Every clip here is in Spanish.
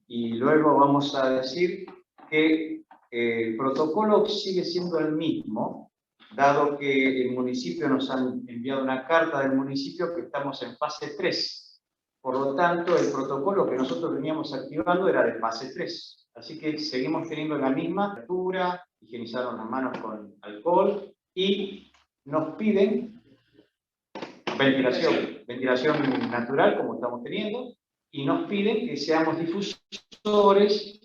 y luego vamos a decir que el protocolo sigue siendo el mismo, dado que el municipio nos han enviado una carta del municipio que estamos en fase 3. Por lo tanto, el protocolo que nosotros veníamos activando era de fase 3. Así que seguimos teniendo la misma apertura, higienizaron las manos con alcohol y nos piden ventilación natural como estamos teniendo, y nos piden que seamos difusores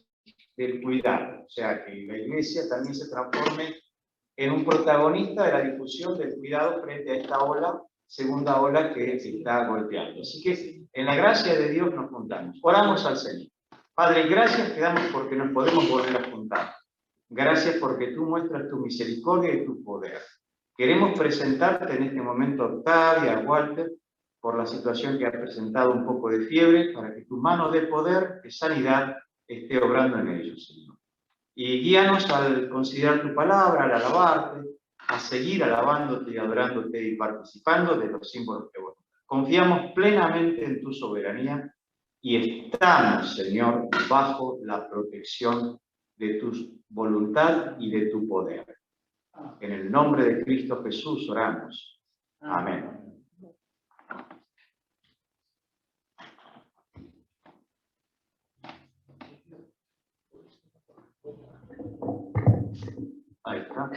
del cuidado, o sea, que la Iglesia también se transforme en un protagonista de la difusión del cuidado frente a esta segunda ola que está golpeando. Así que en la gracia de Dios nos juntamos. Oramos al Señor. Padre, gracias te damos porque nos podemos volver a juntar. Gracias porque tú muestras tu misericordia y tu poder. Queremos presentarte en este momento a Octavia, a Walter, por la situación que ha presentado un poco de fiebre, para que tu mano de poder, de sanidad, esté obrando en ellos, Señor. Y guíanos al considerar tu palabra, al alabarte, a seguir alabándote y adorándote y participando de los símbolos que vos. Confiamos plenamente en tu soberanía y estamos, Señor, bajo la protección de tu voluntad y de tu poder. En el nombre de Cristo Jesús oramos. Amén. Ahí está.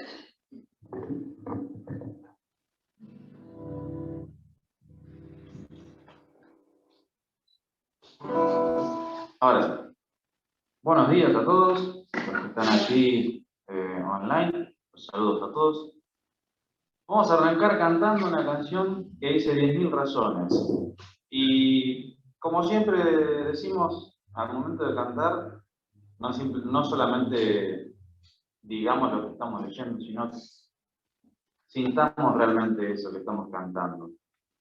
Ahora, buenos días a todos los que están aquí online. Los saludos a todos. Vamos a arrancar cantando una canción que dice 10.000 razones. Y como siempre decimos al momento de cantar, no solamente digamos lo que estamos leyendo, sino que sintamos realmente eso que estamos cantando.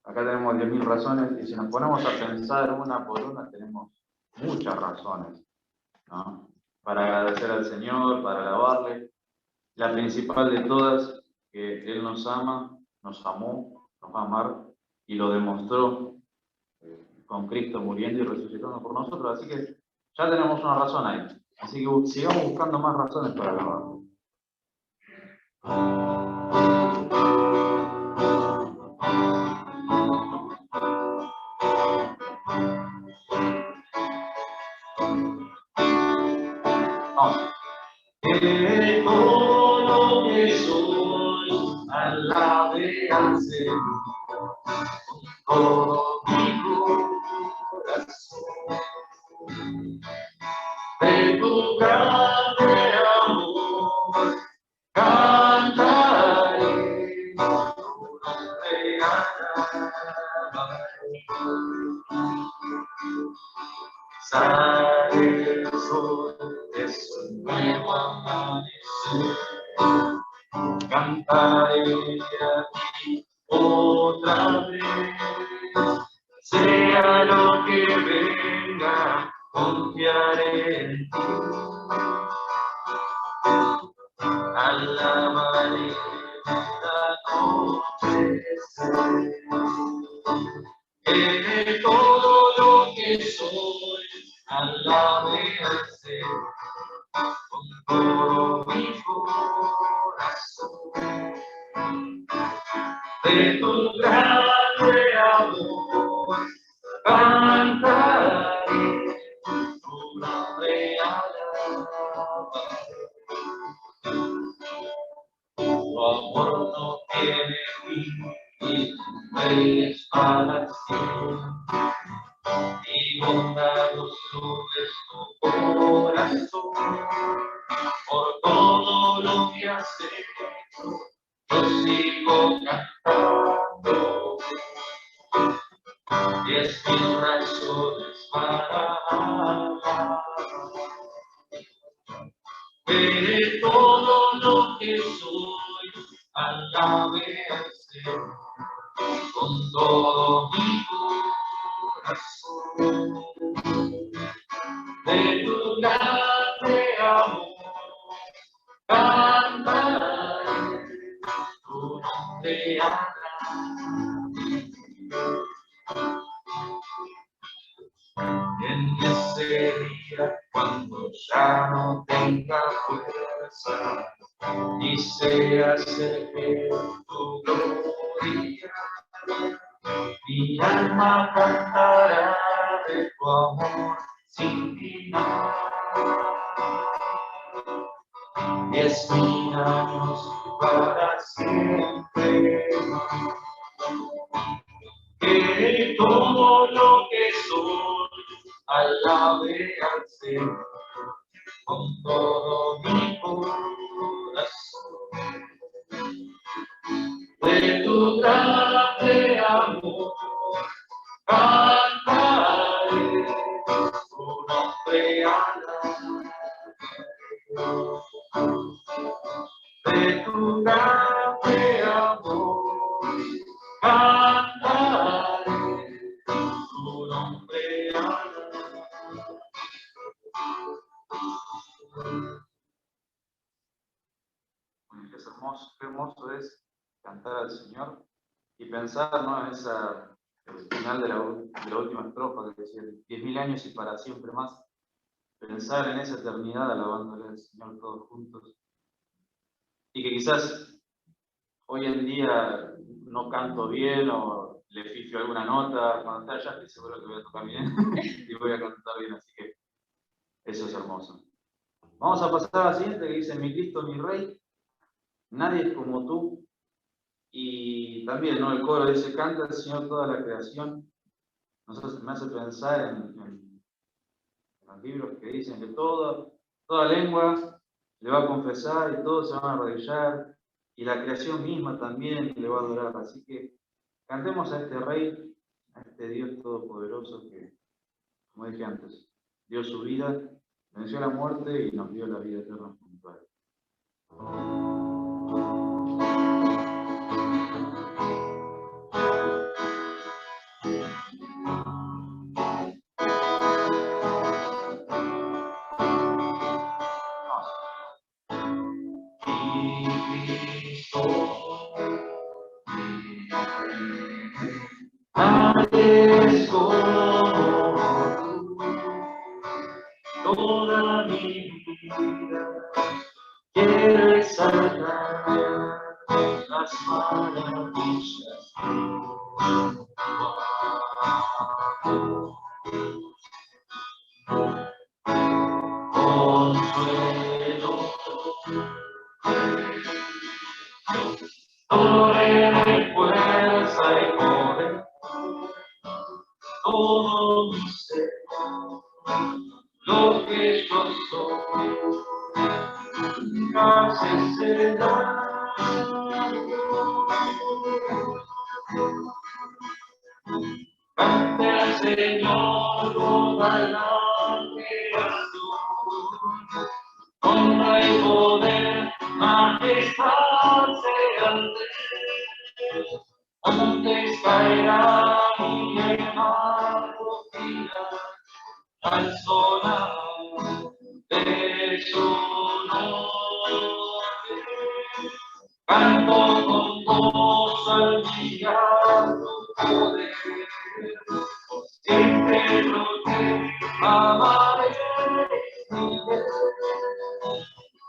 Acá tenemos 10.000 razones y si nos ponemos a pensar una por una, tenemos muchas razones, ¿no? Para agradecer al Señor, para alabarle. La principal de todas, que Él nos ama, nos amó, nos va a amar y lo demostró con Cristo muriendo y resucitando por nosotros. Así que ya tenemos una razón ahí. Así que sigamos buscando más razones para alabarlo. Que todo lo que soy, alabe al Señor con todo mi corazón. De tu grande amor cantaré, tu nombre alabaré. Sale el sol de su nuevo amanecer, cantaré aquí otra vez. Sea lo que venga, confiaré en ti. Alabaré la noche, que todo lo que soy, alabe al Señor con todo mi corazón. De tu grande amor cantaré, tu nombre alabaré. Tu amor no tiene fin y tu ley es para siempre. Y bondadoso es tu corazón, por todo lo que has hecho, yo sigo cantando. 10.000 razones para amar. De todo lo que soy, alabe al Señor con todo mi corazón. De tu grande amor cantaré, tu nombre alabaré. En ese ese día cuando ya no tenga fuerza y se acerque tu gloria. Mi alma cantará de tu amor sin final. 10.000 años para siempre. Que todo lo que soy alabe al Señor con todo mi corazón. De tu grande amor cantaré, tu nombre alabaré. De tu grande amor cantaré, tu nombre alabaré. Qué hermoso es cantar al Señor y pensar, ¿no?, en el final de la última estrofa que decía 10.000 años y para siempre más. Pensar en esa eternidad alabándole al Señor todos juntos. Y que quizás hoy en día no canto bien o le fifio alguna nota, cuando esté allá estoy seguro que voy a tocar bien y voy a cantar bien, así que eso es hermoso. Vamos a pasar a la siguiente que dice: mi Cristo, mi Rey, nadie es como tú. Y también, ¿no?, el coro dice: canta al Señor toda la creación. Me hace pensar en los libros que dicen que toda lengua le va a confesar y todos se van a arrodillar, y la creación misma también le va a adorar. Así que cantemos a este Rey, a este Dios todopoderoso que, como dije antes, dio su vida, venció la muerte y nos dio la vida eterna junto a él. Nadie es como tú, toda mi vida quiero exaltar las maravillas de tu amor. Consuelo, torre de fuerza y poder, todo mi ser, lo que yo soy, gracias será. Cante al Señor toda la creación, honra y poder, majestad sean de Él. Antes caerá mi hermano al sonar de su nombre. Canto con voz al mirar tu poder, siempre lo que amaré,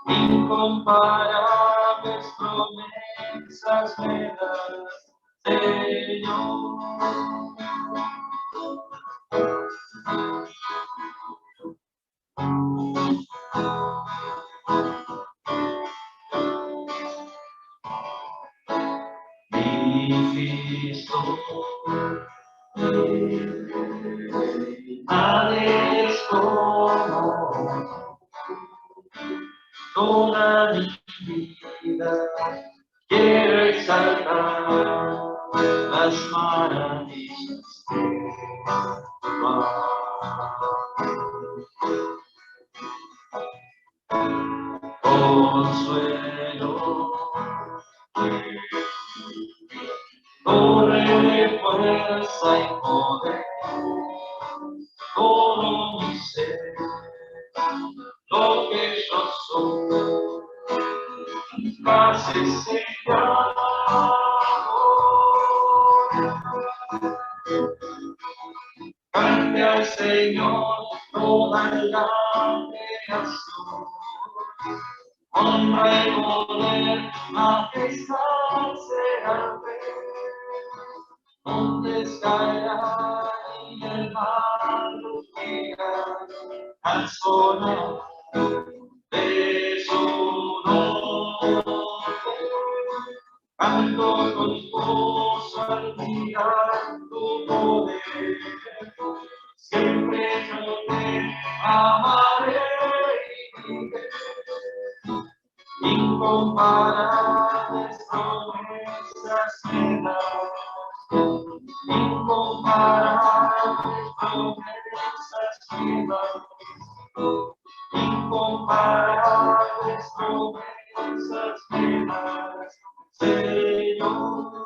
incomparables promesas me das, Señor. Mi Cristo, nadie es como toda mi vida, quiero exaltar las maravillas de tu amor. Consuelo, torre de fuerza y poder, todo mi ser, lo que yo soy, casi sellado. Cante al Señor toda la creación. Honra y poder, majestad será donde caerá y el mar rugirá al sonar de su nombre. Canto con voz al mirar tu poder, siempre yo te amaré y viviré. Incomparables promesas me das, incomparables promesas me das, incomparables promesas me das, Señor.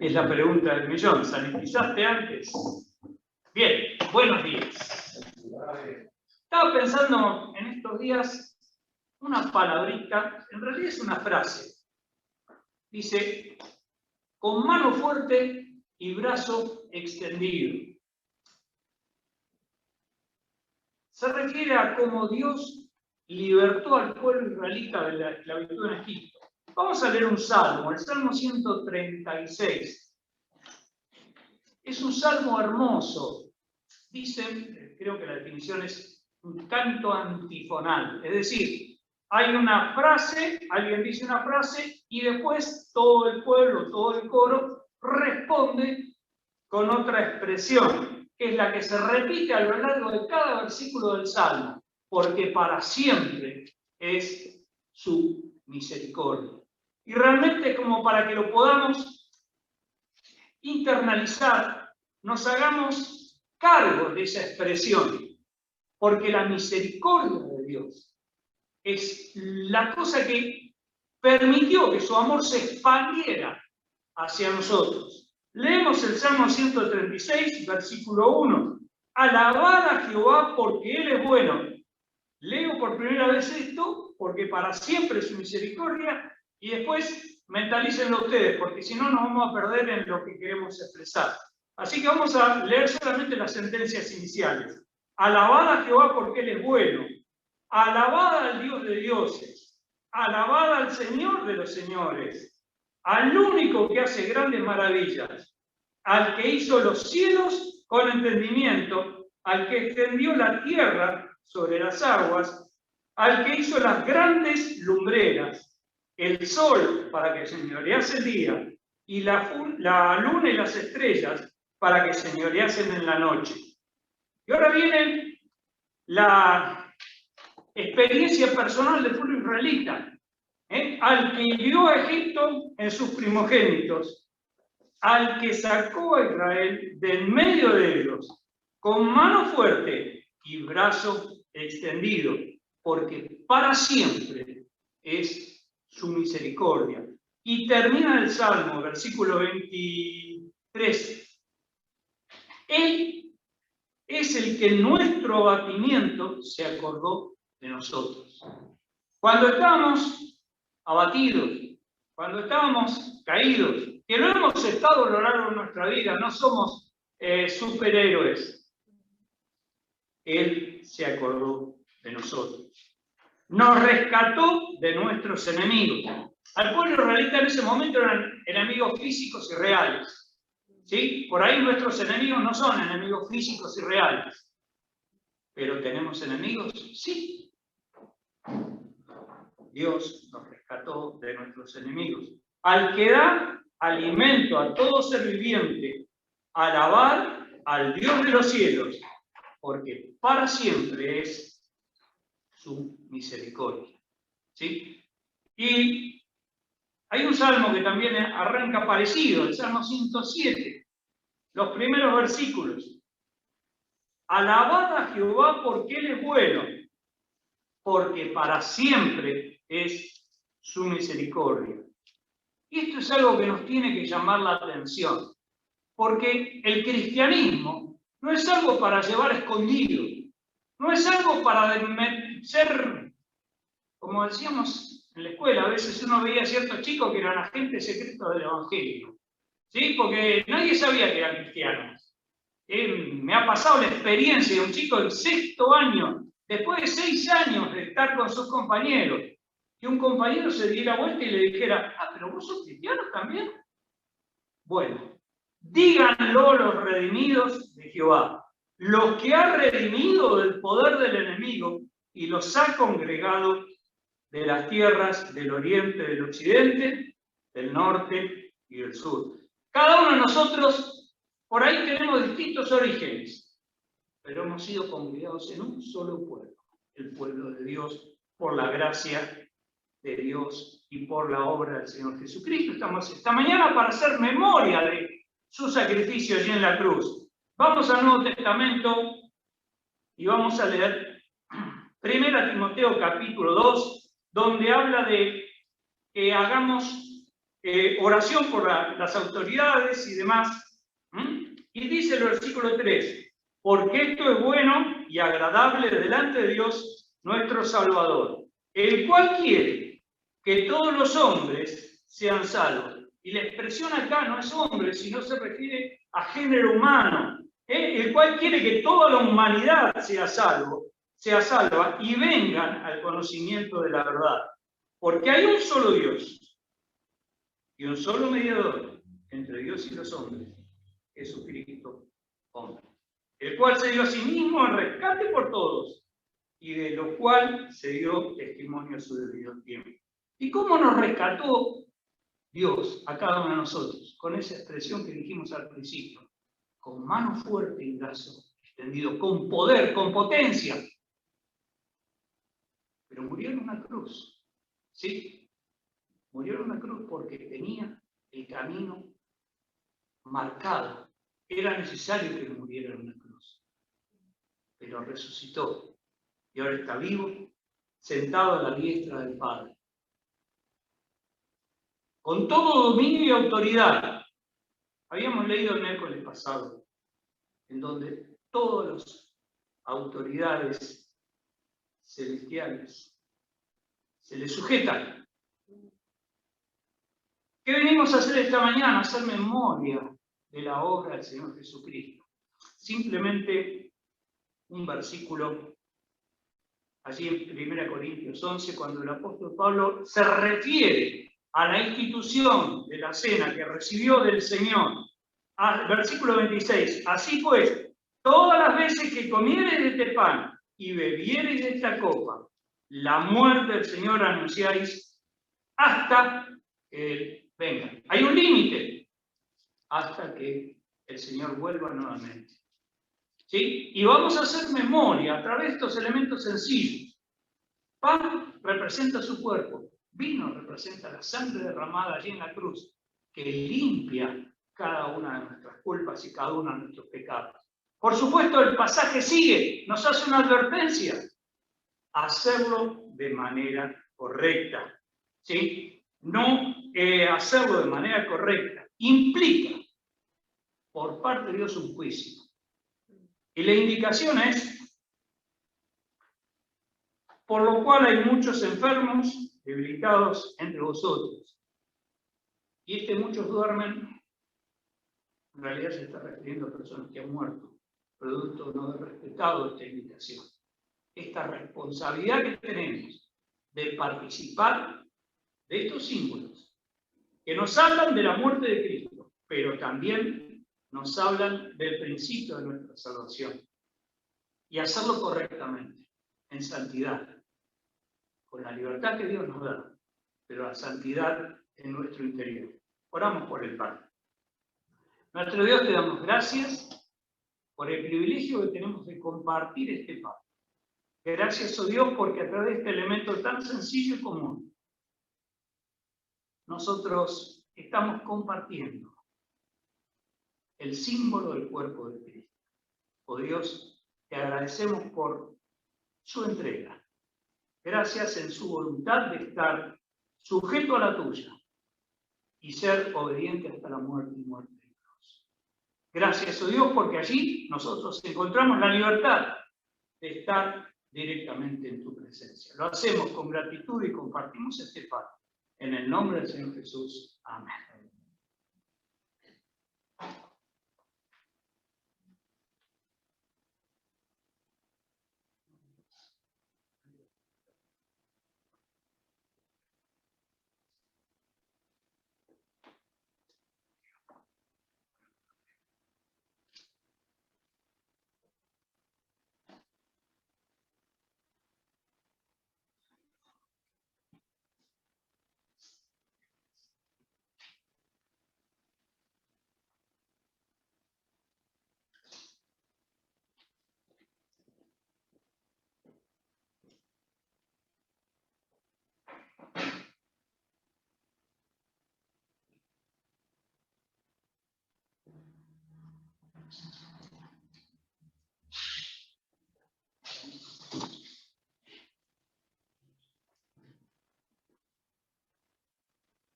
Es la pregunta del millón. ¿Sanitizaste antes? Bien, buenos días. Estaba pensando en estos días una palabrita, en realidad es una frase. Dice, con mano fuerte y brazo extendido. Se refiere a cómo Dios libertó al pueblo israelita de la esclavitud en Egipto. Vamos a leer un salmo, el Salmo 136. Es un salmo hermoso. Dicen, creo que la definición es un canto antifonal. Es decir, hay una frase, alguien dice una frase y después todo el pueblo, todo el coro responde con otra expresión, que es la que se repite a lo largo de cada versículo del salmo, porque para siempre es su misericordia. Y realmente, como para que lo podamos internalizar, nos hagamos cargo de esa expresión, porque la misericordia de Dios es la cosa que permitió que su amor se expandiera hacia nosotros. Leemos el Salmo 136, versículo 1. Alabad a Jehová porque Él es bueno. Leo por primera vez esto porque para siempre es su misericordia y después mentalícenlo ustedes porque si no nos vamos a perder en lo que queremos expresar. Así que vamos a leer solamente las sentencias iniciales. Alabad a Jehová porque Él es bueno. Alabad al Dios de dioses. Alabad al Señor de los señores. Al único que hace grandes maravillas. Al que hizo los cielos con entendimiento. Al que extendió la tierra sobre las aguas, al que hizo las grandes lumbreras, el sol para que señorease el día, y la luna y las estrellas para que señoreasen en la noche. Y ahora viene la experiencia personal del pueblo israelita, al que envió a Egipto en sus primogénitos, al que sacó a Israel del medio de ellos, con mano fuerte y brazo extendido, porque para siempre es su misericordia. Y termina el Salmo, versículo 23. Él es el que en nuestro abatimiento se acordó de nosotros. Cuando estábamos abatidos, cuando estábamos caídos, que lo hemos estado a lo largo de nuestra vida, no somos superhéroes, Él se acordó de nosotros. Nos rescató de nuestros enemigos. Al pueblo israelita en ese momento eran enemigos físicos y reales. ¿Sí? Por ahí nuestros enemigos no son enemigos físicos y reales. ¿Pero tenemos enemigos? Sí. Dios nos rescató de nuestros enemigos. Al que da alimento a todo ser viviente, alabad al Dios de los cielos, porque para siempre es su misericordia. ¿Sí? Y hay un salmo que también arranca parecido, el Salmo 107, los primeros versículos. Alabad a Jehová porque Él es bueno, porque para siempre es su misericordia. Y esto es algo que nos tiene que llamar la atención, porque el cristianismo no es algo para llevar escondido, No es algo para ser, como decíamos en la escuela, a veces uno veía a ciertos chicos que eran agentes secretos del Evangelio, ¿sí? Porque nadie sabía que eran cristianos. Me ha pasado la experiencia de un chico del 6º año, después de 6 años de estar con sus compañeros, que un compañero se diera vuelta y le dijera, ah, pero vos sos cristiano también. Bueno, díganlo los redimidos de Jehová, los que ha redimido del poder del enemigo y los ha congregado de las tierras del oriente, del occidente, del norte y del sur. Cada uno de nosotros, por ahí tenemos distintos orígenes, pero hemos sido congregados en un solo pueblo, el pueblo de Dios, por la gracia de Dios y por la obra del Señor Jesucristo. Estamos esta mañana para hacer memoria de su sacrificio allí en la cruz. Vamos al Nuevo Testamento y vamos a leer 1 Timoteo capítulo 2, donde habla de que hagamos oración por las autoridades y demás. Y dice el versículo 3, porque esto es bueno y agradable delante de Dios nuestro Salvador, el cual quiere que todos los hombres sean salvos. Y la expresión acá no es hombre, sino se refiere a género humano, el cual quiere que toda la humanidad sea salva y vengan al conocimiento de la verdad. Porque hay un solo Dios y un solo mediador entre Dios y los hombres, Jesucristo, hombre, el cual se dio a sí mismo en rescate por todos y de lo cual se dio testimonio a su debido tiempo. ¿Y cómo nos rescató Dios a cada uno de nosotros? Con esa expresión que dijimos al principio, con mano fuerte y brazo extendido, con poder, con potencia. Pero murió en una cruz, ¿sí? Murió en una cruz porque tenía el camino marcado. Era necesario que muriera en una cruz. Pero resucitó y ahora está vivo, sentado a la diestra del Padre. Con todo dominio y autoridad. Habíamos leído el miércoles pasado, en donde todas las autoridades celestiales se le sujetan. ¿Qué venimos a hacer esta mañana? Hacer memoria de la obra del Señor Jesucristo. Simplemente un versículo allí en 1 Corintios 11, cuando el apóstol Pablo se refiere a la institución de la cena que recibió del Señor. Versículo 26. Así pues, todas las veces que comiereis de este pan y bebiereis de esta copa, la muerte del Señor anunciáis hasta que Él venga. Hay un límite, hasta que el Señor vuelva nuevamente. ¿Sí? Y vamos a hacer memoria a través de estos elementos sencillos. Pan representa su cuerpo, vino representa la sangre derramada allí en la cruz, que limpia cada una de nuestras culpas y cada uno de nuestros pecados. Por supuesto, el pasaje sigue, nos hace una advertencia: hacerlo de manera correcta. ¿Sí? No hacerlo de manera correcta implica por parte de Dios un juicio. Y la indicación es: por lo cual hay muchos enfermos, debilitados entre vosotros. Y muchos duermen, en realidad se está refiriendo a personas que han muerto, producto no haber respetado esta indicación. Esta responsabilidad que tenemos de participar de estos símbolos, que nos hablan de la muerte de Cristo, pero también nos hablan del principio de nuestra salvación. Y hacerlo correctamente, en santidad, con la libertad que Dios nos da, pero la santidad en nuestro interior. Oramos por el Padre. Nuestro Dios, te damos gracias por el privilegio que tenemos de compartir este pan. Gracias, oh Dios, porque a través de este elemento tan sencillo y común, nosotros estamos compartiendo el símbolo del cuerpo de Cristo. Oh Dios, te agradecemos por su entrega. Gracias en su voluntad de estar sujeto a la tuya y ser obediente hasta la muerte y muerte de cruz. Gracias, oh Dios, porque allí nosotros encontramos la libertad de estar directamente en tu presencia. Lo hacemos con gratitud y compartimos este pan. En el nombre del Señor Jesús. Amén.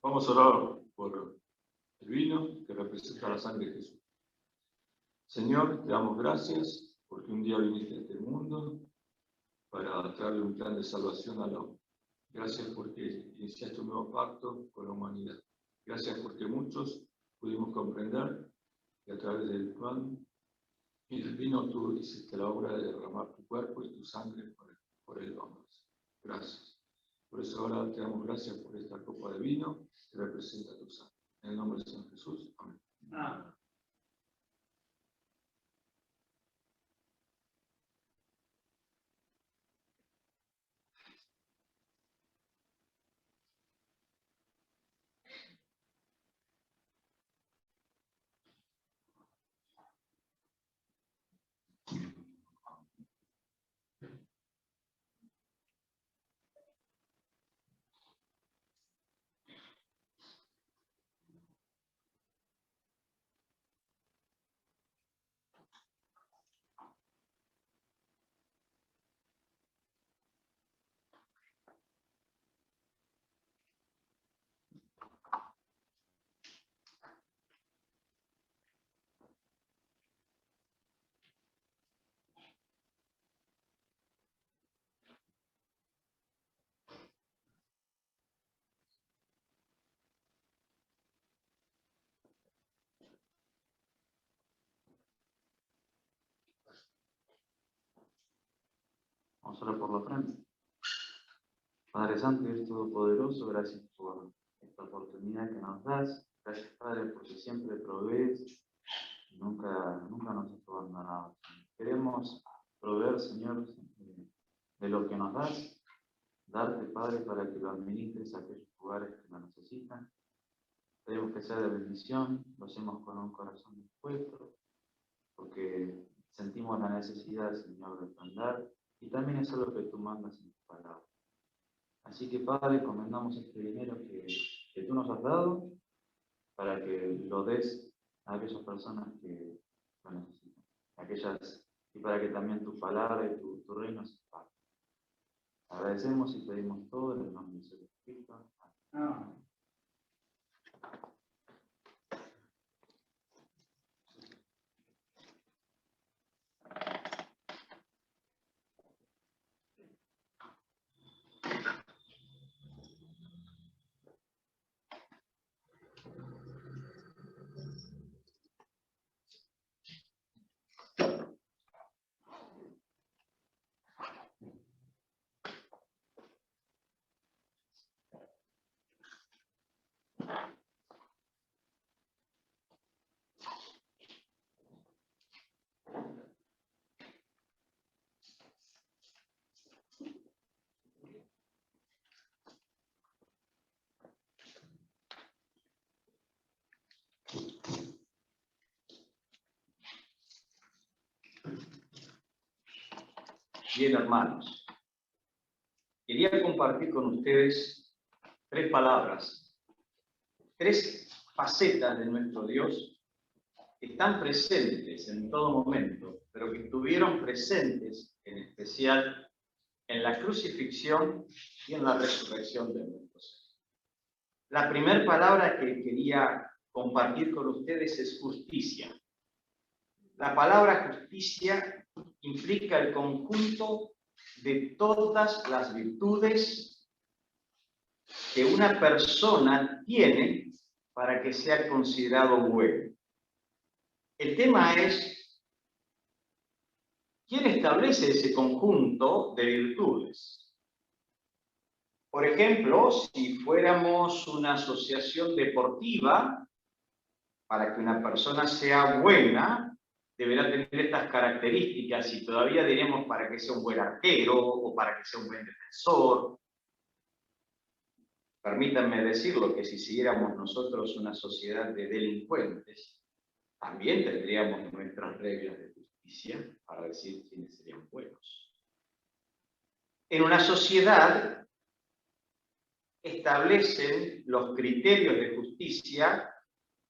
Vamos a orar por el vino que representa la sangre de Jesús. Señor, te damos gracias porque un día viniste a este mundo para traerle un plan de salvación al hombre. Gracias porque iniciaste un nuevo pacto con la humanidad. Gracias porque muchos pudimos comprender que a través del pan y del vino tú hiciste la obra de derramar tu cuerpo y tu sangre por el hombre. Gracias. Por eso ahora te damos gracias por esta copa de vino que representa tu sangre. En el nombre de San Jesús. Amén. Amén. Vamos a orar por la ofrenda. Padre Santo y Dios Todopoderoso, gracias por esta oportunidad que nos das. Gracias, Padre, porque siempre provees y nunca nos has abandonado. Queremos proveer, Señor, de lo que nos das, darte, Padre, para que lo administres a aquellos lugares que lo necesitan. Pedimos que sea de bendición, lo hacemos con un corazón dispuesto, porque sentimos la necesidad, Señor, de ofrendar, y también es algo que tú mandas en tu palabra. Así que, Padre, encomendamos este dinero que tú nos has dado para que lo des a aquellas personas que lo necesitan, y para que también tu palabra y tu reino se expanda. Agradecemos y pedimos todo en el nombre de Jesucristo. Amén. Bien, hermanos, quería compartir con ustedes 3 palabras, 3 facetas de nuestro Dios que están presentes en todo momento, pero que estuvieron presentes en especial en la crucifixión y en la resurrección de nuestro Señor. La primera palabra que quería compartir con ustedes es justicia. La palabra justicia implica el conjunto de todas las virtudes que una persona tiene para que sea considerado bueno. El tema es, ¿quién establece ese conjunto de virtudes? Por ejemplo, si fuéramos una asociación deportiva, para que una persona sea buena, deberá tener estas características y todavía diremos para que sea un buen arquero o para que sea un buen defensor. Permítanme decirlo que si siguiéramos nosotros una sociedad de delincuentes, también tendríamos nuestras reglas de justicia para decir quiénes serían buenos. En una sociedad establecen los criterios de justicia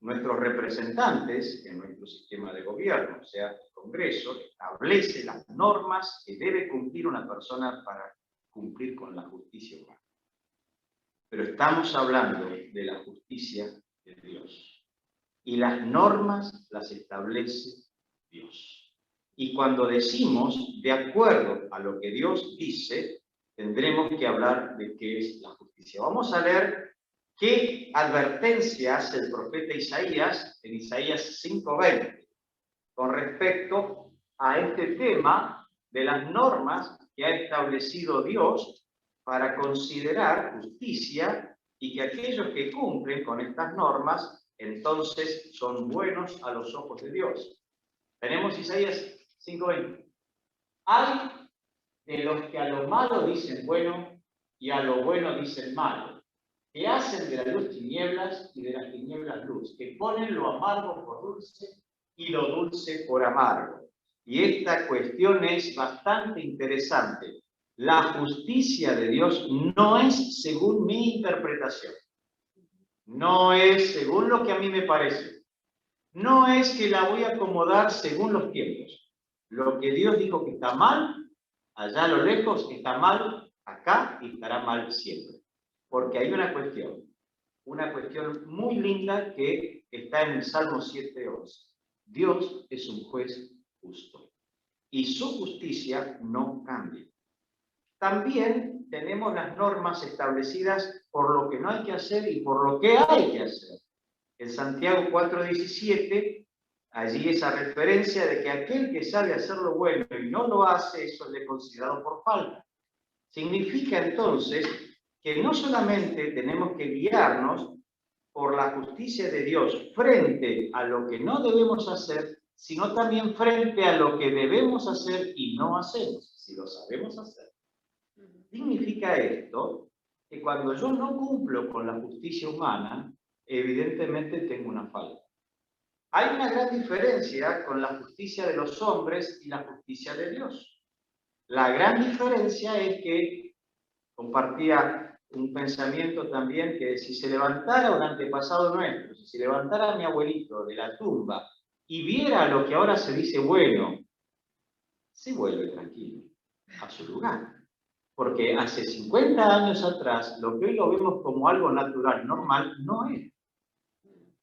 nuestros representantes en nuestro sistema de gobierno, o sea, el Congreso, establece las normas que debe cumplir una persona para cumplir con la justicia humana. Pero estamos hablando de la justicia de Dios. Y las normas las establece Dios. Y cuando decimos de acuerdo a lo que Dios dice, tendremos que hablar de qué es la justicia. Vamos a ver qué advertencia hace el profeta Isaías en Isaías 5:20 con respecto a este tema de las normas que ha establecido Dios para considerar justicia y que aquellos que cumplen con estas normas entonces son buenos a los ojos de Dios. Tenemos Isaías 5:20. Hay de los que a lo malo dicen bueno y a lo bueno dicen malo, que hacen de la luz tinieblas y de las tinieblas luz, que ponen lo amargo por dulce y lo dulce por amargo. Y esta cuestión es bastante interesante. La justicia de Dios no es según mi interpretación. No es según lo que a mí me parece. No es que la voy a acomodar según los tiempos. Lo que Dios dijo que está mal, allá a lo lejos está mal, acá y estará mal siempre. Porque hay una cuestión muy linda que está en el Salmo 7:11. Dios es un juez justo y su justicia no cambia. También tenemos las normas establecidas por lo que no hay que hacer y por lo que hay que hacer. En Santiago 4:17, allí esa referencia de que aquel que sabe hacer lo bueno y no lo hace, eso es considerado por falta. Significa entonces que no solamente tenemos que guiarnos por la justicia de Dios frente a lo que no debemos hacer, sino también frente a lo que debemos hacer y no hacemos, si lo sabemos hacer. Significa esto que cuando yo no cumplo con la justicia humana, evidentemente tengo una falta. Hay una gran diferencia con la justicia de los hombres y la justicia de Dios. La gran diferencia es que compartía un pensamiento también que si se levantara un antepasado nuestro, si se levantara mi abuelito de la tumba y viera lo que ahora se dice bueno, se vuelve tranquilo a su lugar. Porque hace 50 años atrás, lo que hoy lo vemos como algo natural, normal, no es.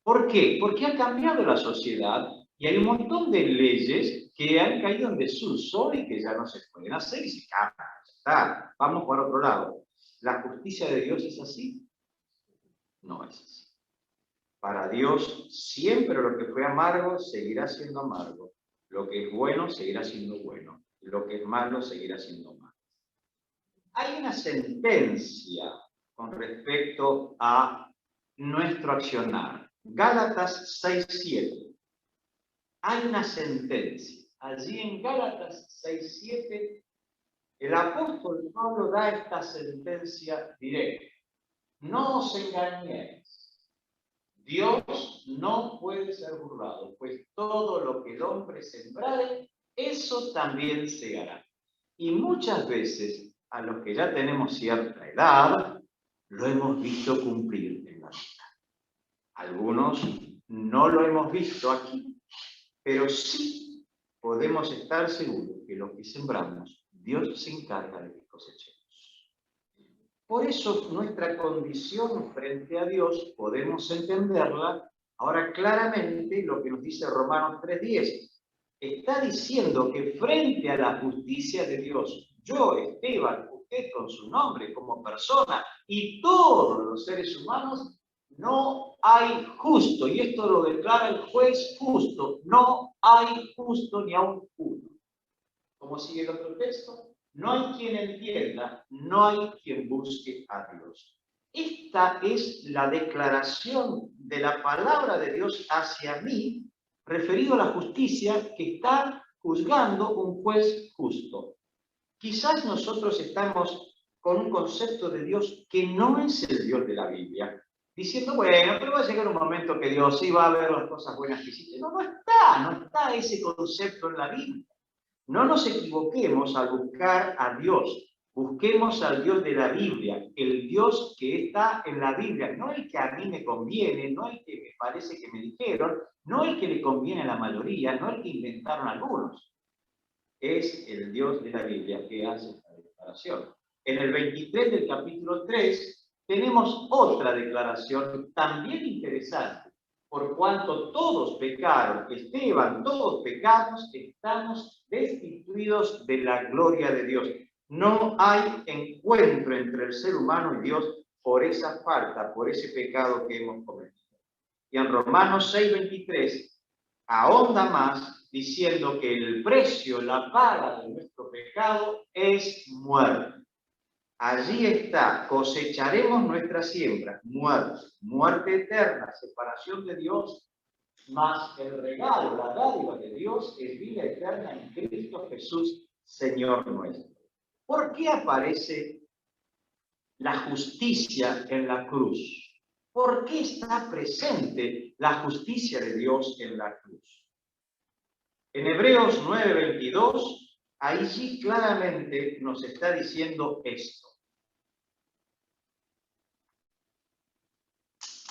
¿Por qué? Porque ha cambiado la sociedad y hay un montón de leyes que han caído en desuso y que ya no se pueden hacer y se cambian. Está, vamos por otro lado. ¿La justicia de Dios es así? No es así. Para Dios, siempre lo que fue amargo seguirá siendo amargo. Lo que es bueno seguirá siendo bueno. Lo que es malo seguirá siendo malo. Hay una sentencia con respecto a nuestro accionar. Gálatas 6:7. Hay una sentencia. Allí en Gálatas 6:7, el apóstol Pablo da esta sentencia directa. No os engañéis. Dios no puede ser burlado, pues todo lo que el hombre sembrare, eso también segará. Y muchas veces, a los que ya tenemos cierta edad, lo hemos visto cumplir en la vida. Algunos no lo hemos visto aquí, pero sí podemos estar seguros que lo que sembramos, Dios se encarga de que cosechemos. Por eso nuestra condición frente a Dios podemos entenderla ahora claramente lo que nos dice Romanos 3:10. está diciendo que frente a la justicia de Dios, yo, Esteban, usted con su nombre como persona y todos los seres humanos, no hay justo, y esto lo declara el juez justo, no hay justo ni aun uno. ¿Cómo sigue el otro texto? No hay quien entienda, no hay quien busque a Dios. Esta es la declaración de la palabra de Dios hacia mí, referido a la justicia que está juzgando un juez justo. Quizás nosotros estamos con un concepto de Dios que no es el Dios de la Biblia, diciendo, bueno, pero va a llegar un momento que Dios sí va a ver las cosas buenas que hiciste. No está ese concepto en la Biblia. No nos equivoquemos al buscar a Dios. Busquemos al Dios de la Biblia, el Dios que está en la Biblia, no el que a mí me conviene, no el que me parece que me dijeron, no el que le conviene a la mayoría, no el que inventaron algunos. Es el Dios de la Biblia que hace esta declaración. En el 23 del capítulo 3 tenemos otra declaración también interesante. Por cuanto todos pecaron, Esteban, todos pecamos, estamos destituidos de la gloria de Dios. No hay encuentro entre el ser humano y Dios por esa falta, por ese pecado que hemos cometido. Y en Romanos 6:23 ahonda más diciendo que el precio, la paga de nuestro pecado es muerte. Allí está, cosecharemos nuestra siembra, muerte, muerte eterna, separación de Dios, más el regalo, la dádiva de Dios es vida eterna en Cristo Jesús, Señor nuestro. ¿Por qué aparece la justicia en la cruz? ¿Por qué está presente la justicia de Dios en la cruz? En Hebreos 9:22, ahí sí claramente nos está diciendo esto.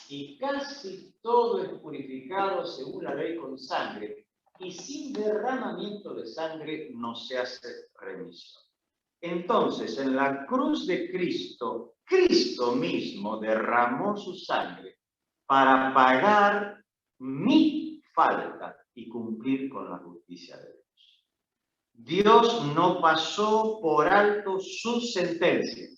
Y casi todo es purificado según la ley con sangre, y sin derramamiento de sangre no se hace remisión. Entonces, en la cruz de Cristo, Cristo mismo derramó su sangre para pagar mi falta y cumplir con la justicia de Dios. Dios no pasó por alto su sentencia.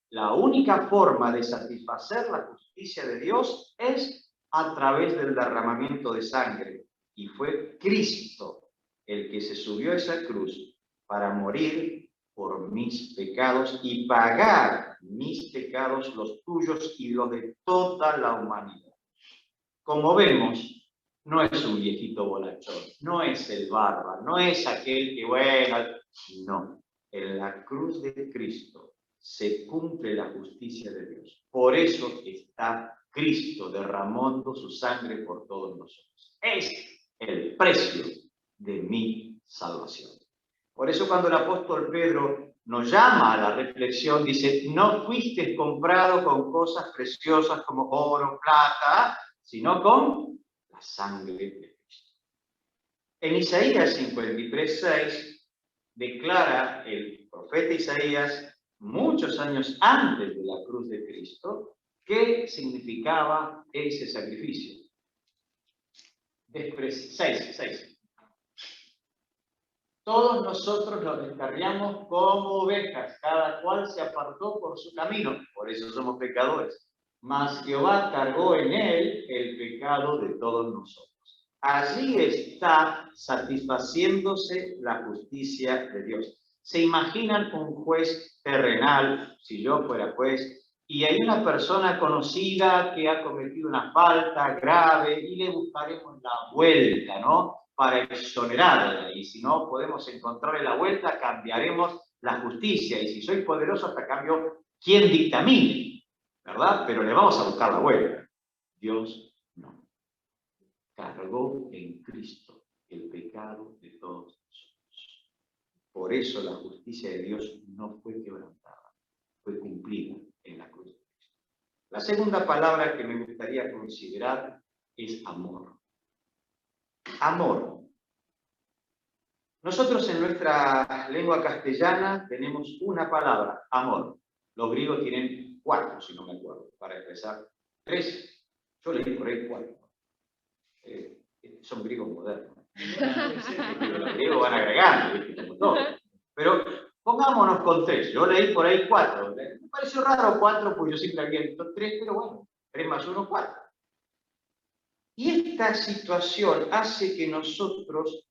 La única forma de satisfacer la justicia de Dios es a través del derramamiento de sangre. Y fue Cristo el que se subió a esa cruz para morir por mis pecados y pagar mis pecados, los tuyos y los de toda la humanidad. Como vemos, no es un viejito bolachón, no es el bárbaro, no es aquel que, bueno, no. En la cruz de Cristo se cumple la justicia de Dios. Por eso está Cristo derramando su sangre por todos nosotros. Es el precio de mi salvación. Por eso cuando el apóstol Pedro nos llama a la reflexión, dice, no fuiste comprado con cosas preciosas como oro, plata, sino con la sangre de Cristo. En Isaías 53:6 declara el profeta Isaías, muchos años antes de la cruz de Cristo, qué significaba ese sacrificio. 6. Todos nosotros nos descarriamos como ovejas, cada cual se apartó por su camino, por eso somos pecadores. Mas Jehová cargó en él el pecado de todos nosotros. Allí está satisfaciéndose la justicia de Dios. ¿Se imaginan un juez terrenal, si yo fuera juez, y hay una persona conocida que ha cometido una falta grave y le buscaremos la vuelta, ¿no? Para exonerarla, y si no podemos encontrarle la vuelta, cambiaremos la justicia, y si soy poderoso hasta cambio quien dictamine, ¿verdad? Pero le vamos a buscar la vuelta. Dios no. Cargó en Cristo el pecado de todos nosotros. Por eso la justicia de Dios no fue quebrantada, fue cumplida en la cruz de Cristo. La segunda palabra que me gustaría considerar es amor. Amor. Nosotros en nuestra lengua castellana tenemos una palabra, amor. Los griegos tienen 4, si no me acuerdo, para expresar 3. Yo leí por ahí 4. Son griegos modernos. Diego van agregando, ¿viste? Como todo. Pero pongámonos con 3. Yo leí por ahí 4. Me pareció raro 4, porque yo siempre había visto 3, pero bueno, 3 más 1, 4. Y esta situación hace que nosotros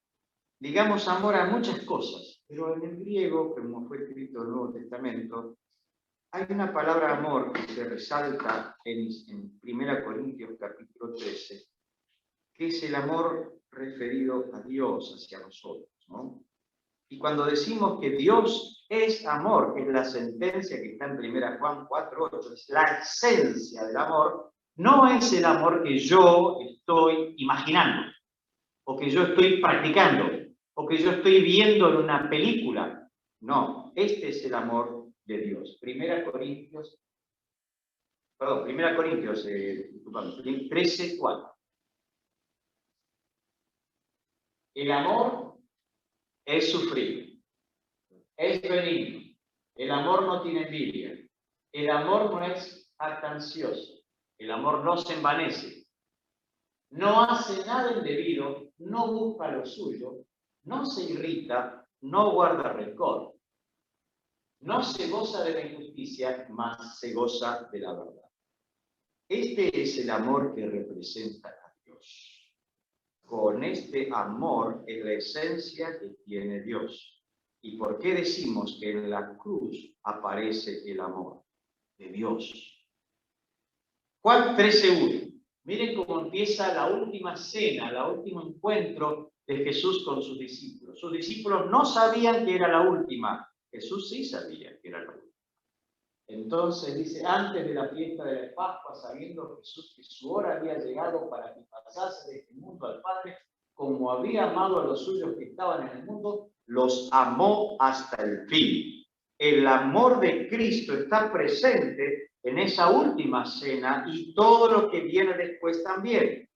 digamos amor a muchas cosas, pero en el griego, como fue escrito en el Nuevo Testamento, hay una palabra amor que se resalta en 1 Corintios capítulo 13, que es el amor referido a Dios hacia nosotros, ¿no? Y cuando decimos que Dios es amor, que es la sentencia que está en 1 Juan 4:8, es la esencia del amor, no es el amor que yo estoy imaginando, o que yo estoy practicando, o que yo estoy viendo en una película. No, este es el amor de Dios. 1 Corintios 13:4. El amor es sufrido, es benigno. El amor no tiene envidia. El amor no es jactancioso. El amor no se envanece. No hace nada indebido, no busca lo suyo, no se irrita, no guarda rencor. No se goza de la injusticia, mas se goza de la verdad. Este es el amor que representa a Dios. Con este amor es la esencia que tiene Dios. ¿Y por qué decimos que en la cruz aparece el amor de Dios? Juan 13:1. Miren cómo empieza la última cena, el último encuentro de Jesús con sus discípulos. Sus discípulos no sabían que era la última. Jesús sí sabía que era la última. Entonces dice, antes de la fiesta de la Pascua, sabiendo Jesús que su hora había llegado para que pasase de este mundo al Padre, como había amado a los suyos que estaban en el mundo, los amó hasta el fin. El amor de Cristo está presente en esa última cena y todo lo que viene después también.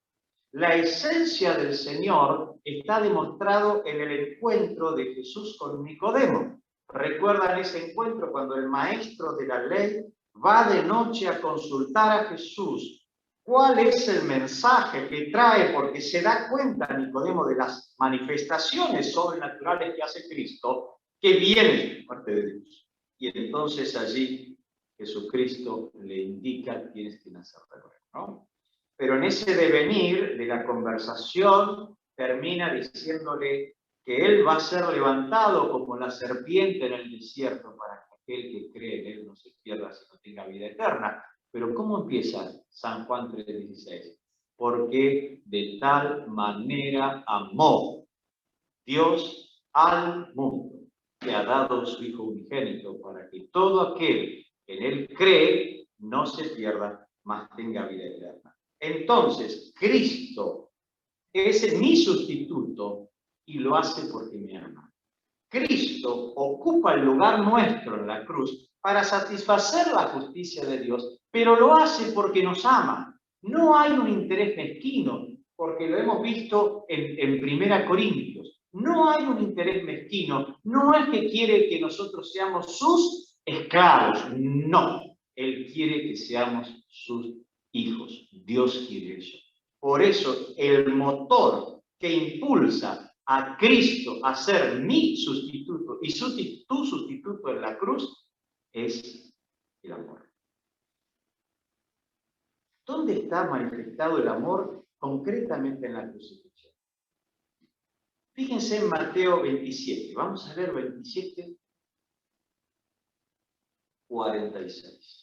La esencia del Señor está demostrado en el encuentro de Jesús con Nicodemo. ¿Recuerdan ese encuentro cuando el maestro de la ley va de noche a consultar a Jesús? ¿Cuál es el mensaje que trae? Porque se da cuenta Nicodemo de las manifestaciones sobrenaturales que hace Cristo, que vienen de parte de Dios. Y entonces allí Jesucristo le indica tienes que nacer de nuevo, ¿no? Pero en ese devenir de la conversación termina diciéndole que él va a ser levantado como la serpiente en el desierto para que aquel que cree en él no se pierda, sino tenga vida eterna. Pero ¿cómo empieza San Juan 3:16? Porque de tal manera amó Dios al mundo, que ha dado su Hijo unigénito, para que todo aquel que en él cree no se pierda, mas tenga vida eterna. Entonces, Cristo es mi sustituto y lo hace porque me ama. Cristo ocupa el lugar nuestro en la cruz para satisfacer la justicia de Dios, pero lo hace porque nos ama. No hay un interés mezquino, porque lo hemos visto en 1 Corintios. No hay un interés mezquino. No es que quiere que nosotros seamos sus esclavos. No. Él quiere que seamos sus hijos. Dios quiere eso. Por eso, el motor que impulsa a Cristo a ser mi sustituto y tu sustituto en la cruz es el amor. ¿Dónde está manifestado el amor concretamente en la crucifixión? Fíjense en Mateo 27. Vamos a leer 27, 46.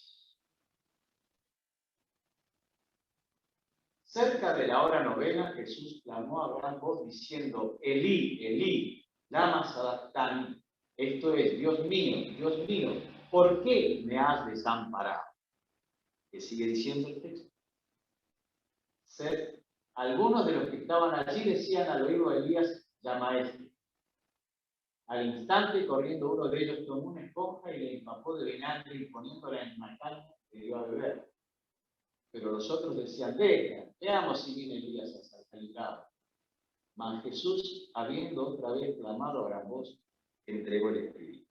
Cerca de la hora novena, Jesús clamó a gran voz diciendo, Elí, Elí, lama sabactani. Esto es, Dios mío, ¿por qué me has desamparado? ¿Qué sigue diciendo el texto? Algunos de los que estaban allí decían al oído de Elías, llama a este. Al instante, corriendo uno de ellos, tomó una esponja y le empapó de vinagre y poniéndola en una caña, le dio a beber. Pero los otros decían, veamos si viene Elías a sacrificar. Mas Jesús, habiendo otra vez clamado a gran voz, entregó el espíritu.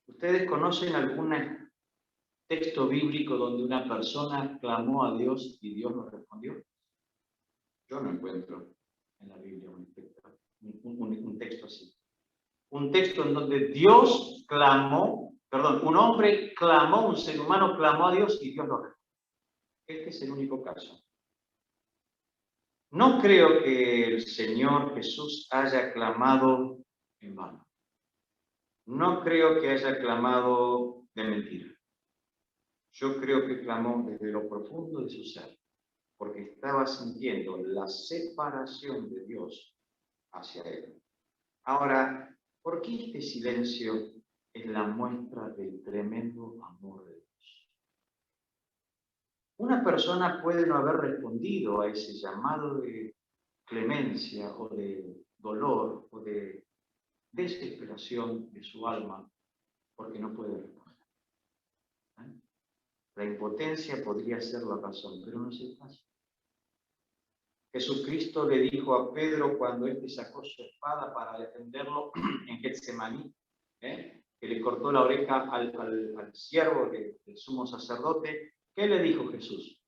¿Ustedes conocen algún texto bíblico donde una persona clamó a Dios y Dios nos respondió? Yo no encuentro en la Biblia un texto así. Un texto en donde Dios clamó, perdón, un hombre clamó, un ser humano clamó a Dios y Dios lo respondió. Este es el único caso. No creo que el Señor Jesús haya clamado en vano. No creo que haya clamado de mentira. Yo creo que clamó desde lo profundo de su ser, porque estaba sintiendo la separación de Dios hacia él. Ahora, ¿por qué este silencio es la muestra del tremendo amor de Dios? Una persona puede no haber respondido a ese llamado de clemencia o de dolor o de desesperación de su alma porque no puede responder. La impotencia podría ser la razón, pero no es el caso. Jesucristo le dijo a Pedro cuando éste sacó su espada para defenderlo en Getsemaní, que le cortó la oreja al siervo del sumo sacerdote, ¿qué le dijo Jesús?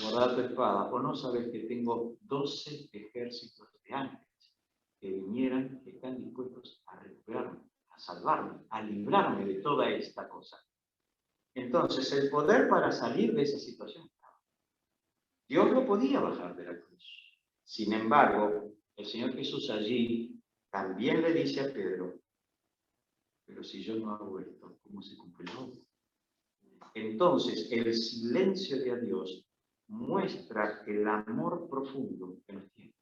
Guarda tu espada, o no sabes que tengo 12 ejércitos de ángeles que vinieran, que están dispuestos a recuperarme, a salvarme, a librarme de toda esta cosa. Entonces, el poder para salir de esa situación estaba. Dios lo podía bajar de la cruz. Sin embargo, el Señor Jesús allí también le dice a Pedro, pero si yo no hago esto, ¿cómo se cumple la obra? Entonces, el silencio de Dios muestra el amor profundo que nos tiene.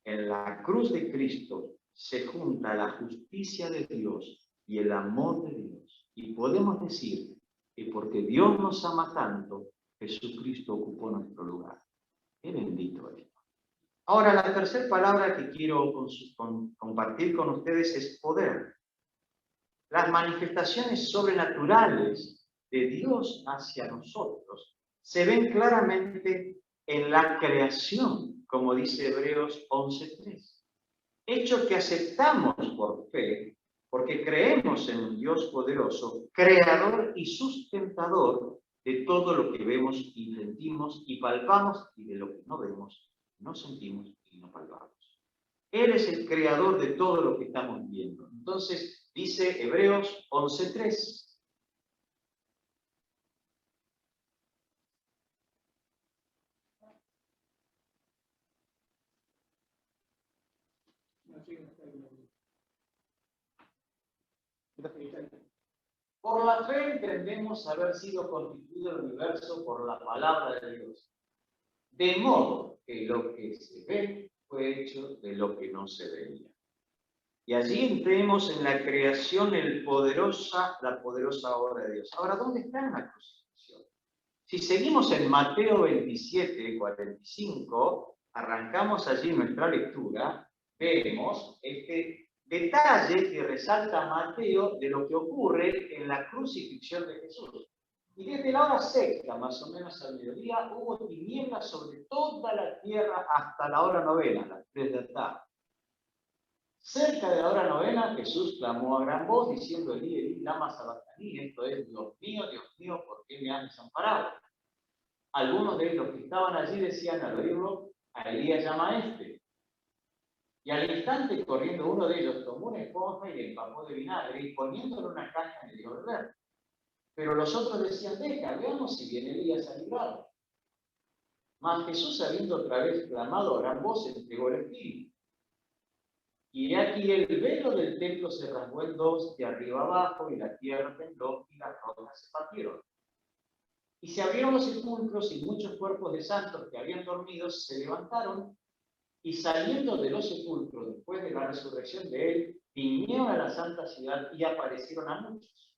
En la cruz de Cristo se junta la justicia de Dios y el amor de Dios. Y podemos decir que porque Dios nos ama tanto, Jesucristo ocupó nuestro lugar. Qué bendito es. Ahora, la tercera palabra que quiero compartir con ustedes es poder. Las manifestaciones sobrenaturales de Dios hacia nosotros se ven claramente en la creación, como dice Hebreos 11:3. Hecho que aceptamos por fe, porque creemos en un Dios poderoso, creador y sustentador de todo lo que vemos y sentimos y palpamos, y de lo que no vemos, no sentimos y no palpamos. Él es el creador de todo lo que estamos viendo. Entonces, dice Hebreos 11:3. Por la fe entendemos haber sido constituido el universo por la palabra de Dios, de modo que lo que se ve fue hecho de lo que no se veía. Y allí entremos en la creación, la poderosa obra de Dios. Ahora, ¿dónde está en la crucifixión? Si seguimos en Mateo 27:45, arrancamos allí nuestra lectura, vemos este detalle que resalta Mateo de lo que ocurre en la crucifixión de Jesús. Y desde la hora sexta, más o menos al mediodía, hubo tinieblas sobre toda la tierra hasta la hora novena, las 3 de la tarde. Cerca de la hora novena, Jesús clamó a gran voz diciendo: Elí, Elí, lama sabactani, esto es: Dios mío, ¿por qué me han desamparado? Algunos de los que estaban allí decían al oírlo: a Elías llama a este. Y al instante, corriendo uno de ellos, tomó una esponja y le empapó de vinagre y poniéndolo en una caña le dio a beber. Pero los otros decían: deja, veamos si viene Elías a librarlo. Mas Jesús, habiendo otra vez clamado a gran voz, entregó el espíritu. Y aquí el velo del templo se rasgó en dos, de arriba abajo, y la tierra tembló, y las rocas se partieron. Y se abrieron los sepulcros, y muchos cuerpos de santos que habían dormido se levantaron, y saliendo de los sepulcros, después de la resurrección de él, vinieron a la santa ciudad y aparecieron a muchos.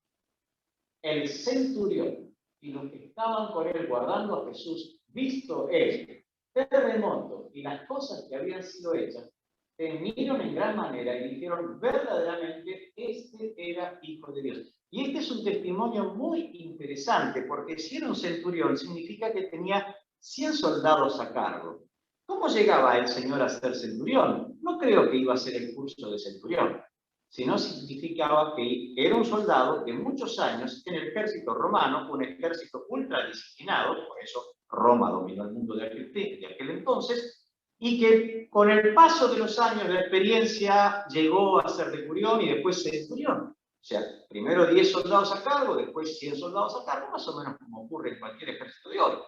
El centurión y los que estaban con él guardando a Jesús, visto el terremoto y las cosas que habían sido hechas, temieron en gran manera y dijeron: verdaderamente este era Hijo de Dios. Y este es un testimonio muy interesante, porque si era un centurión, significa que tenía 100 soldados a cargo. ¿Cómo llegaba el Señor a ser centurión? No creo que iba a hacer el curso de centurión, sino significaba que era un soldado de muchos años en el ejército romano, un ejército ultradisciplinado, por eso Roma dominó el mundo de aquel entonces, y que con el paso de los años la experiencia llegó a ser decurión y después centurión. O sea, primero 10 soldados a cargo, después 100 soldados a cargo, más o menos como ocurre en cualquier ejército de hoy.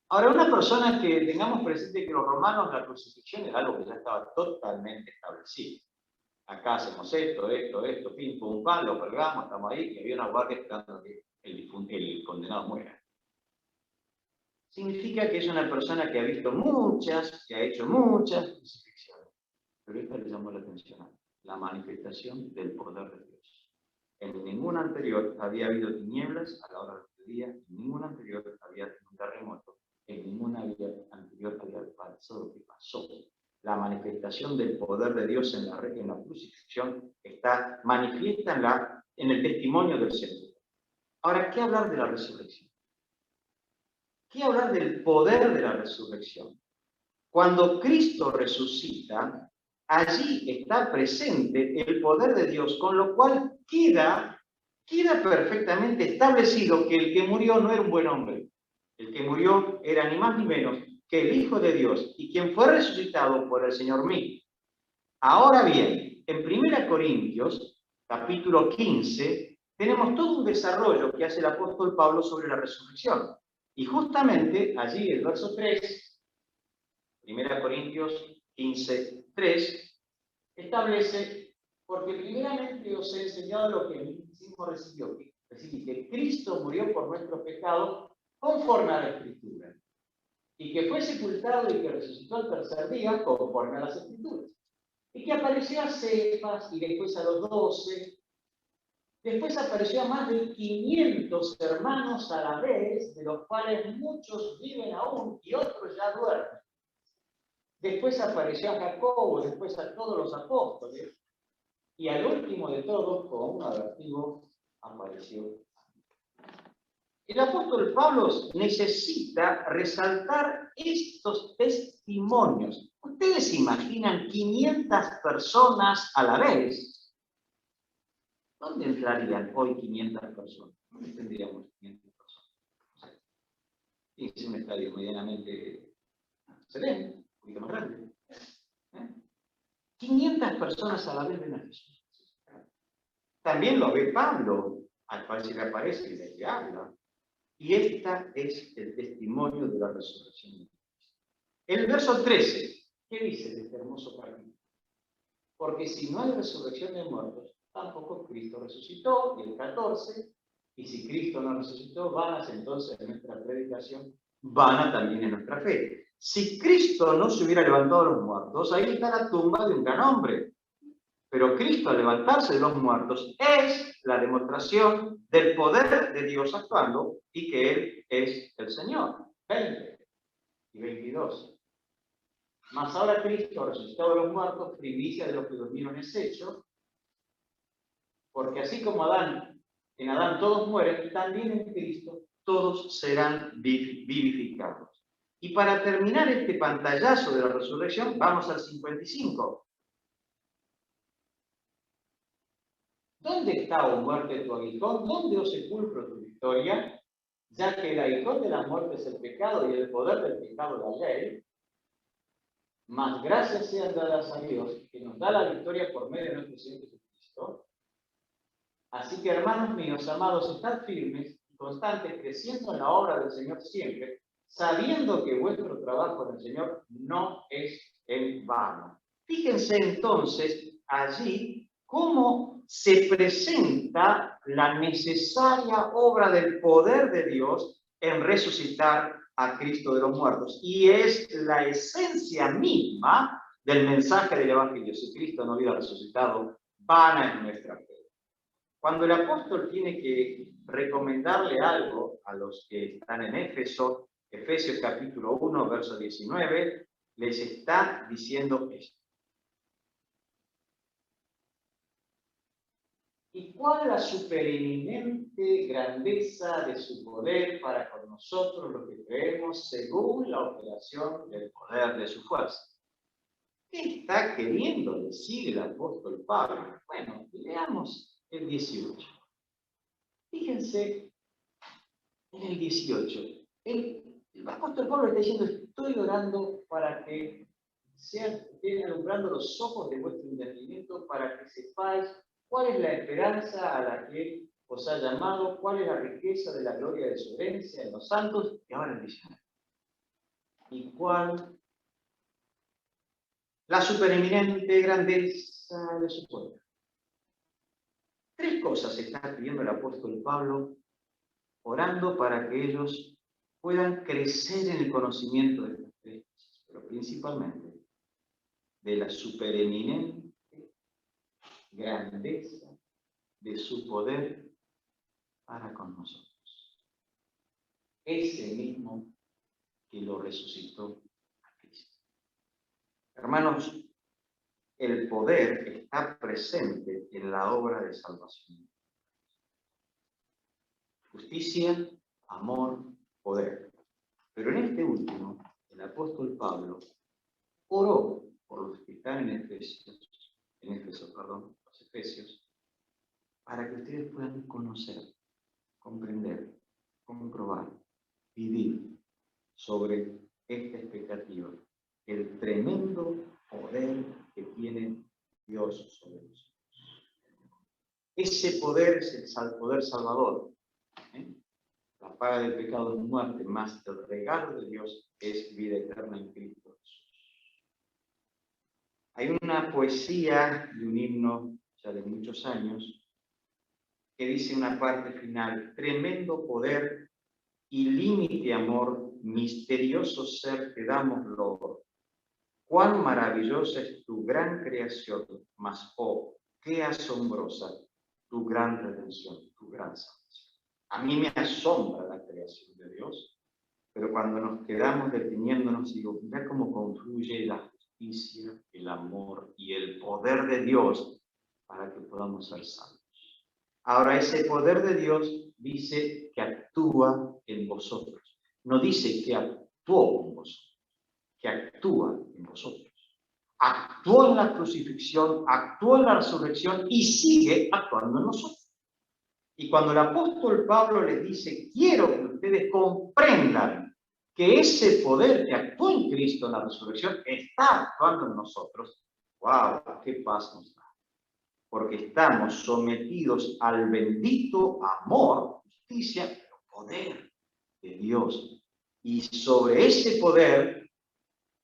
Ahora, una persona que tengamos presente que los romanos, la crucifixión era algo que ya estaba totalmente establecido. Acá hacemos esto, pim, pum, pam, lo colgamos, estamos ahí, y había una guardia esperando que el condenado muera. Significa que es una persona que ha visto muchas, que ha hecho muchas crucifixiones. Pero esta le llamó la atención, la manifestación del poder de Dios. En ninguna anterior había habido tinieblas a la hora del día, en ninguna anterior había habido un terremoto, en ninguna anterior había pasado lo que pasó. La manifestación del poder de Dios en la crucifixión está manifiesta en el testimonio del Señor. Ahora, ¿qué hablar de la resurrección? ¿Qué hablar del poder de la resurrección? Cuando Cristo resucita, allí está presente el poder de Dios, con lo cual queda perfectamente establecido que el que murió no era un buen hombre. El que murió era ni más ni menos que el Hijo de Dios y quien fue resucitado por el Señor mismo. Ahora bien, en 1 Corintios, capítulo 15, tenemos todo un desarrollo que hace el apóstol Pablo sobre la resurrección. Y justamente allí el verso 3, 1 Corintios 15, 3, establece, porque primeramente os he enseñado lo que el mismo recibió, que Cristo murió por nuestros pecados conforme a la Escritura, y que fue sepultado y que resucitó al tercer día conforme a las Escrituras, y que apareció a Cefas y después a los 12, después apareció a más de 500 hermanos a la vez, de los cuales muchos viven aún y otros ya duermen. Después apareció a Jacobo, después a todos los apóstoles, y al último de todos, con un atractivo, apareció. El apóstol Pablo necesita resaltar estos testimonios. ¿Ustedes se imaginan 500 personas a la vez? ¿Dónde entrarían hoy 500 personas? ¿Dónde tendríamos 500 personas? Es un estadio medianamente excelente, un poquito más grande. 500 personas a la vez ven a Jesús. También lo ve Pablo, al cual se le aparece y le habla. Y este es el testimonio de la resurrección de Cristo. El verso 13, ¿qué dice de este hermoso capítulo? Porque si no hay resurrección de muertos, tampoco Cristo resucitó. Y el 14, y si Cristo no resucitó, vanas entonces en nuestra predicación, vana también en nuestra fe. Si Cristo no se hubiera levantado de los muertos, ahí está la tumba de un gran hombre. Pero Cristo, al levantarse de los muertos, es la demostración del poder de Dios actuando y que Él es el Señor. 20 y 22. Mas ahora Cristo, resucitado de los muertos, primicia de los que durmieron es hecho, porque así como en Adán todos mueren, también en Cristo todos serán vivificados. Y para terminar este pantallazo de la resurrección, vamos al 55. ¿Dónde está, oh muerte, tu aguijón? ¿Dónde, oh sepulcro, tu victoria? Ya que el aguijón de la muerte es el pecado y el poder del pecado la ley, mas gracias sean dadas a Dios, que nos da la victoria por medio de nuestro Señor Jesucristo. Así que, hermanos míos, amados, estad firmes y constantes, creciendo en la obra del Señor siempre, sabiendo que vuestro trabajo en el Señor no es en vano. Fíjense entonces allí cómo se presenta la necesaria obra del poder de Dios en resucitar a Cristo de los muertos. Y es la esencia misma del mensaje del Evangelio. Si Cristo no hubiera resucitado, vana es nuestra fe. Cuando el apóstol tiene que recomendarle algo a los que están en Éfeso, Efesios capítulo 1, verso 19, les está diciendo esto. ¿Y cuál la supereminente grandeza de su poder para con nosotros los que creemos según la operación del poder de su fuerza? ¿Qué está queriendo decir el apóstol Pablo? Bueno, leamos el 18. Fíjense en el 18. El apóstol Pablo está diciendo, estoy orando para que estén alumbrando los ojos de vuestro entendimiento para que sepáis cuál es la esperanza a la que os ha llamado, cuál es la riqueza de la gloria de su herencia en los santos, y ahora el diccionario. Y cuál la supereminente grandeza de su poder. Tres cosas está pidiendo el apóstol Pablo, orando para que ellos puedan crecer en el conocimiento de estas tres cosas, pero principalmente de la supereminente grandeza de su poder para con nosotros. Ese mismo que lo resucitó a Cristo. Hermanos, el poder está presente en la obra de salvación. Justicia, amor, poder. Pero en este último, el apóstol Pablo oró por los que están en Éfeso, los Efesios, para que ustedes puedan conocer, comprender, comprobar, vivir sobre esta expectativa, el tremendo poder que tiene Dios sobre nosotros. Ese poder es el poder salvador. La paga del pecado es muerte, más el regalo de Dios es vida eterna en Cristo Jesús. Hay una poesía de un himno ya de muchos años que dice una parte final: tremendo poder, ilímite amor, misterioso ser, te damos loor. Cuán maravillosa es tu gran creación, mas oh, qué asombrosa tu gran redención, tu gran salvación. A mí me asombra la creación de Dios, pero cuando nos quedamos deteniéndonos, digo, mira cómo confluye la justicia, el amor y el poder de Dios para que podamos ser salvos. Ahora, ese poder de Dios dice que actúa en vosotros. No dice que actuó en vosotros, que actúa en vosotros. Actuó en la crucifixión, actuó en la resurrección y sigue actuando en nosotros. Y cuando el apóstol Pablo les dice, quiero que ustedes comprendan que ese poder que actuó en Cristo en la resurrección está actuando en nosotros, ¡wow! ¡Qué paz nos da! Porque estamos sometidos al bendito amor, justicia, pero poder de Dios. Y sobre ese poder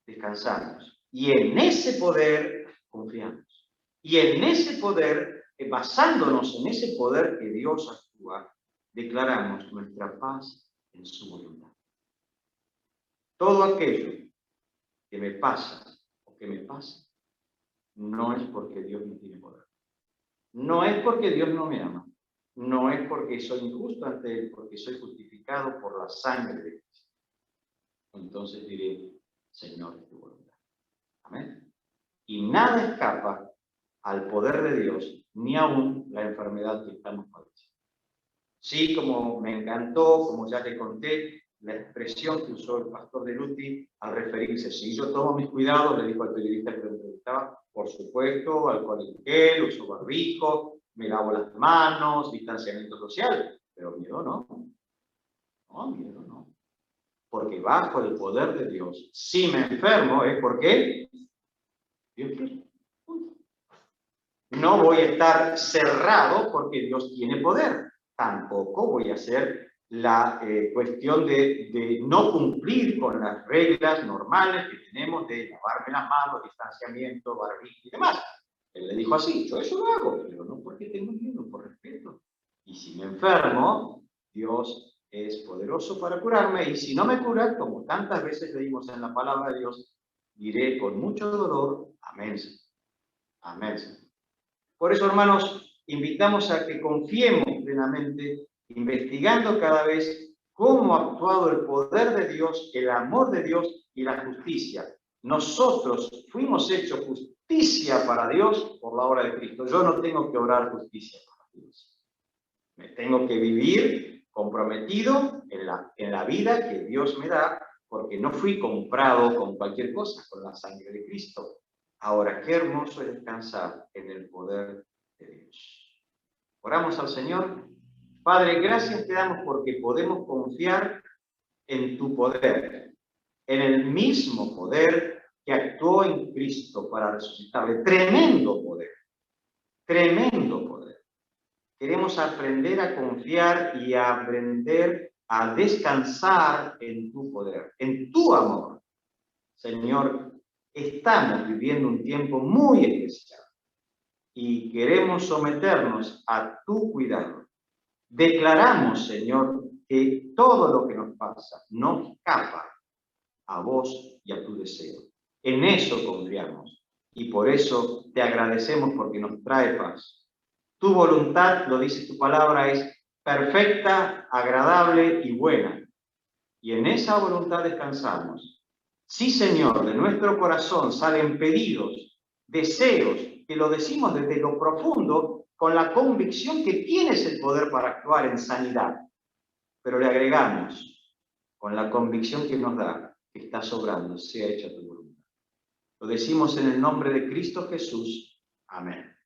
descansamos. Y en ese poder confiamos. Y en ese poder, basándonos en ese poder que Dios actúa, declaramos nuestra paz en su voluntad. Todo aquello que me pasa o que me pasa, no es porque Dios no tiene poder. No es porque Dios no me ama. No es porque soy injusto ante Él, porque soy justificado por la sangre de Cristo. Entonces diré, Señor, es tu voluntad. Amén. Y nada escapa al poder de Dios, ni aún la enfermedad que estamos padeciendo. Sí, como me encantó, como ya te conté, la expresión que usó el pastor de Luti al referirse, si yo tomo mis cuidados, le dijo al periodista que lo entrevistaba, por supuesto, alcohol en gel, uso barbijo, me lavo las manos, distanciamiento social, pero miedo no. No, miedo no. Porque bajo el poder de Dios, si me enfermo es porque Dios quiere. No voy a estar cerrado porque Dios tiene poder. Tampoco voy a hacer la cuestión de no cumplir con las reglas normales que tenemos de lavarme las manos, distanciamiento, barbijo y demás. Él le dijo así, yo eso lo hago, pero no porque tengo miedo, por respeto. Y si me enfermo, Dios es poderoso para curarme, y si no me cura, como tantas veces leímos en la palabra de Dios, diré con mucho dolor, amén. Amén. Por eso, hermanos, invitamos a que confiemos plenamente, investigando cada vez cómo ha actuado el poder de Dios, el amor de Dios y la justicia. Nosotros fuimos hechos justicia para Dios por la obra de Cristo. Yo no tengo que obrar justicia para Dios. Me tengo que vivir comprometido en la vida que Dios me da, porque no fui comprado con cualquier cosa, con la sangre de Cristo. Ahora, qué hermoso es descansar en el poder de Dios. Oramos al Señor. Padre, gracias te damos porque podemos confiar en tu poder, en el mismo poder que actuó en Cristo para resucitarle. Tremendo poder, tremendo poder. Queremos aprender a confiar y a aprender a descansar en tu poder, en tu amor. Señor, estamos viviendo un tiempo muy especial y queremos someternos a tu cuidado. Declaramos, Señor, que todo lo que nos pasa no escapa a vos y a tu deseo. En eso confiamos y por eso te agradecemos porque nos trae paz. Tu voluntad, lo dice tu palabra, es perfecta, agradable y buena. Y en esa voluntad descansamos. Sí, Señor, de nuestro corazón salen pedidos, deseos, que lo decimos desde lo profundo, con la convicción que tienes el poder para actuar en sanidad. Pero le agregamos, con la convicción que nos da, que está sobrando, sea hecha tu voluntad. Lo decimos en el nombre de Cristo Jesús. Amén.